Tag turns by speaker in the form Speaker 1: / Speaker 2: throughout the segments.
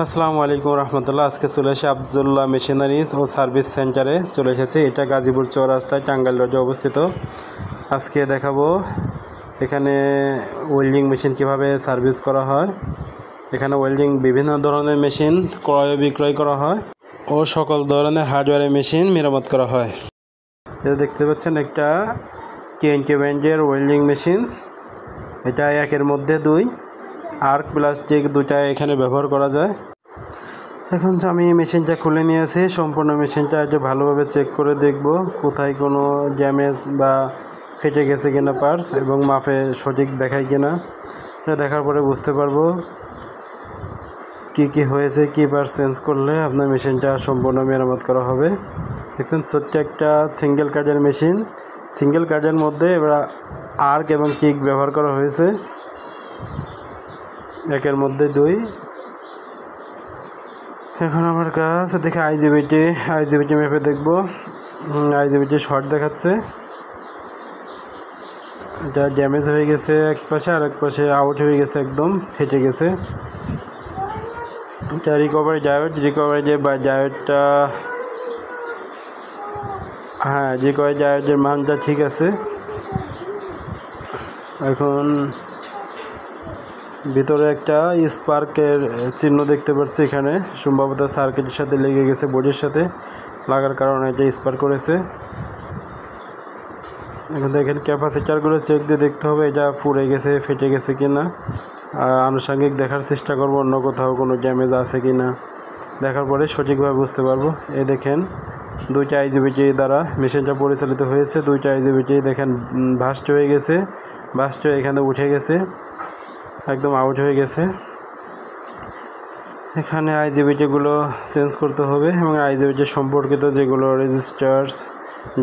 Speaker 1: আসসালামু আলাইকুম রহমতুল্লাহ। আজকে চলে এসে আবদুল্লাহ মেশিনারিজ ও সার্ভিস সেন্টারে চলে এসেছে। এটা গাজীপুর চৌরাস্তায় টাঙ্গাইল রোডে অবস্থিত। আজকে দেখাবো এখানে ওয়েল্ডিং মেশিন কিভাবে সার্ভিস করা হয়। এখানে ওয়েল্ডিং বিভিন্ন ধরনের মেশিন ক্রয় বিক্রয় করা হয় ও সকল ধরনের হার্ডওয়্যারের মেশিন মেরামত করা হয়। এটা দেখতে পাচ্ছেন একটা TNT ব্র্যান্ডের ওয়েল্ডিং মেশিন। এটা একের মধ্যে দুই, আর্ক প্লাস্টিক দুটা এখানে ব্যবহার করা যায়। এখন তো আমি মেশিনটা খুলে নিয়েছি। সম্পূর্ণ মেশিনটা একটু ভালোভাবে চেক করে দেখব কোথায় কোনো ড্যামেজ বা ফেটে গেছে কিনা পার্টস, এবং মাপে সঠিক দেখায় কিনা। এটা দেখার পরে বুঝতে পারবো কি হয়েছে, কি পার্টস চেঞ্জ করলে আপনার মেশিনটা সম্পূর্ণ মেরামত করা হবে। দেখছেন ছোট্ট একটা সিঙ্গেল কার্ডের মেশিন। সিঙ্গেল কার্ডের মধ্যে এবার আর্ক এবং কিক ব্যবহার করা হয়েছে। একের মধ্যে দুই। এখন আমার কাজ দেখে আইজিবিটি ম্যাপে দেখব। আইজিবিটি শর্ট দেখাচ্ছে। এটা ড্যামেজ হয়ে গেছে এক পাশে, আর এক পাশে আউট হয়ে গেছে, একদম ফেটে গেছে। এটা রিকভারি ডায়োডটা রিকভারি ডায়োডের মানটা ঠিক আছে। এখন ভিতরে একটা স্পার্কের চিহ্ন দেখতে পাচ্ছি। এখানে সম্ভবত সার্কিটের সাথে লেগে গেছে, বডির সাথে লাগার কারণে এটা স্পার্ক করেছে। এখন দেখেন ক্যাপাসিটারগুলো চেক দিয়ে দেখতে হবে এটা পুড়ে গেছে, ফেটে গেছে কিনা। আনুষঙ্গিক দেখার চেষ্টা করব অন্য কোথাও কোনো ড্যামেজ আছে কিনা। দেখার পরে সঠিকভাবে বুঝতে পারবো। এই দেখেন দুইটা আইজিবিটি দ্বারা মেশিনটা পরিচালিত হয়েছে। দুইটা আইজিবিটি দেখেন ভাস্ট হয়ে গেছে, ভাস্ট হয়ে এখানে উঠে গেছে, একদম আউট হয়ে গেছে। এখানে আইজিবিটিগুলো চেঞ্জ করতে হবে, এবং আইজিবিটি সম্পর্কিত যেগুলো রেজিস্টার্স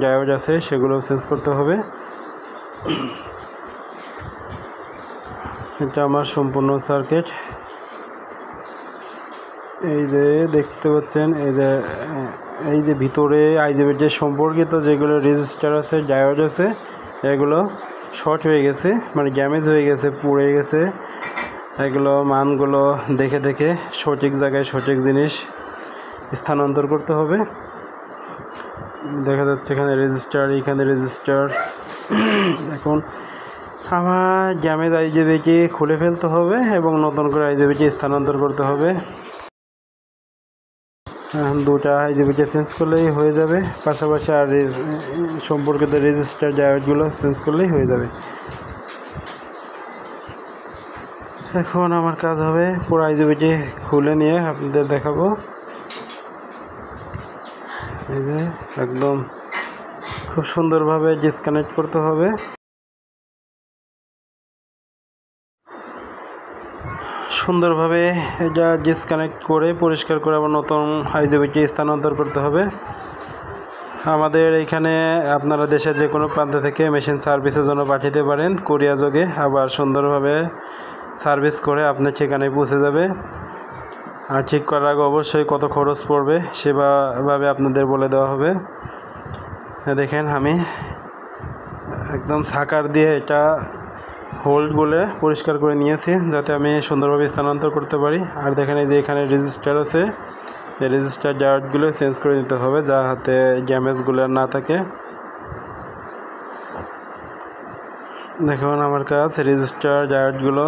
Speaker 1: ডায়োড আছে সেগুলো চেঞ্জ করতে হবে। এটা আমার সম্পূর্ণ সার্কিট। এই যে দেখতে পাচ্ছেন, এই যে ভিতরে আইজিবিটি সম্পর্কিত যেগুলো রেজিস্টার আছে ডায়োড আছে এগুলো শর্ট হয়ে গেছে, মানে ড্যামেজ হয়ে গেছে, পুড়ে গেছে। এগুলো মানগুলো দেখে সঠিক জায়গায় সঠিক জিনিস স্থানান্তর করতে হবে। দেখা যাচ্ছে এখানে রেজিস্টার। এখন আমার ড্যামেজ আইজিবিটি খুলে ফেলতে হবে এবং নতুন করে আইজিবিটি স্থানান্তর করতে হবে। দুটা আইজিবিটি চেঞ্জ করলেই হয়ে যাবে, পাশাপাশি আর সম্পর্কিত রেজিস্টার ডায়োডগুলো চেঞ্জ করলেই হয়ে যাবে। এখন আমার কাজ হবে পুরো আইজিবিটি খুলে নিয়ে আপনাদের দেখাবো। এই যে একদম খুব সুন্দরভাবে ডিসকানেক্ট করতে হবে। সুন্দরভাবে এটা ডিসকানেক্ট করে পরিষ্কার করে আবার নতুন আইজিবিটি স্থানান্তর করতে হবে। আমাদের এইখানে আপনারা দেশের যে কোনো প্রান্ত থেকে মেশিন সার্ভিসের জন্য পাঠাতে পারেন কুরিয়ার যোগে, আবার সুন্দরভাবে সার্ভিস করে আপনার ঠিকানায় পৌঁছে যাবে। আর ঠিক করার আগে অবশ্যই কত খরচ পড়বে সেভাবে আপনাদের বলে দেওয়া হবে। দেখেন আমি একদম সাকার দিয়ে এটা হোল্ডগুলো পরিষ্কার করে নিয়েছি যাতে আমি সুন্দরভাবে স্থানান্তর করতে পারি। আর দেখেন এই যে এখানে রেজিস্টার আছে, এই রেজিস্টার ডায়োডগুলো চেঞ্জ করে দিতে হবে যাতে ড্যামেজগুলো না থাকে। দেখুন আমার কাজ রেজিস্টার ডায়োডগুলো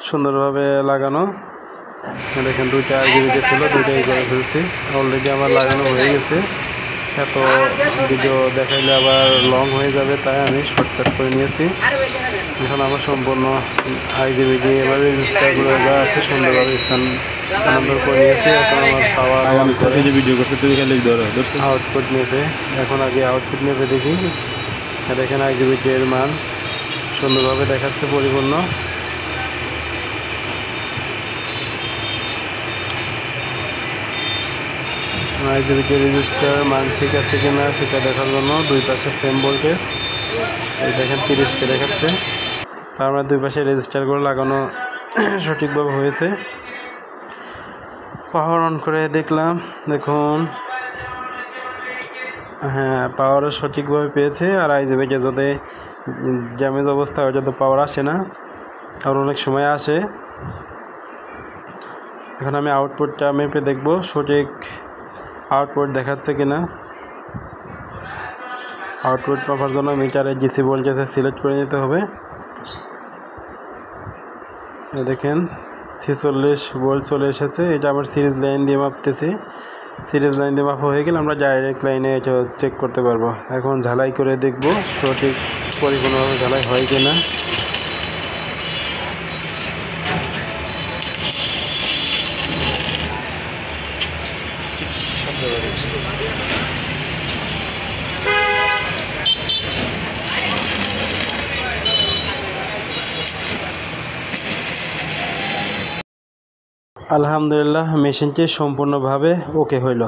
Speaker 1: সুন্দরভাবে লাগানো। দেখেন দুইটা আইজিবিটি ছিল, দুইটাই করে ফেলছি। অলরেডি আমার লাগানো হয়ে গেছে। এত ভিডিও দেখাইলে আবার লং হয়ে যাবে, তাই আমি শর্টকাট করে নিয়েছি। এখন আমার সম্পূর্ণ আইজিবিটি এবার রেজিস্টারগুলো যা আছে সুন্দরভাবে স্থানান্তর করে নিয়েছি। এখন আমার পাওয়ার ভিডিও করছে আউটপুট নেবে। এখন আগে আউটপুট নেবে দেখি। দেখেন আইজিবিটির মান সুন্দরভাবে দেখাচ্ছে পরিপূর্ণ। আইজিবিটি রেজিস্টার মান ঠিক আছে কিনা সেটা দেখার জন্য দুই পাশে সেম ভোল্টেজ, এই দেখেন 30কে দেখাচ্ছে। তার মানে দুই পাশে রেজিস্টারগুলো লাগানো সঠিকভাবে হয়েছে। পাওয়ার অন করে দেখলাম, দেখুন পাওয়ারও সঠিকভাবে পেয়েছে। আর আইজিবিটি যদি ড্যামেজ অবস্থা হয় যাতে পাওয়ার আসে না, আর অনেক সময় আসে। এখন আমি আউটপুটটা মেপে দেখব সঠিক আউটপুট দেখাচ্ছে কিনা। আউটপুট মাপার জন্য মিটারে ডিসি ভোল্টেজে সিলেক্ট করে নিতে হবে। দেখেন 46 ভোল্ট চলে এসেছে। এটা আবার সিরিজ লাইন দিয়ে মাপতেছি। সিরিজ লাইন দিয়ে মাপা হয়ে গেলে আমরা ডাইরেক্ট লাইনে এটা চেক করতে পারবো। এখন ঝালাই করে দেখব সঠিক পরিপূর্ণভাবে ঝালাই হয় কিনা। আলহামদুলিল্লাহ, মেশিনটি সম্পূর্ণভাবে ওকে হইল।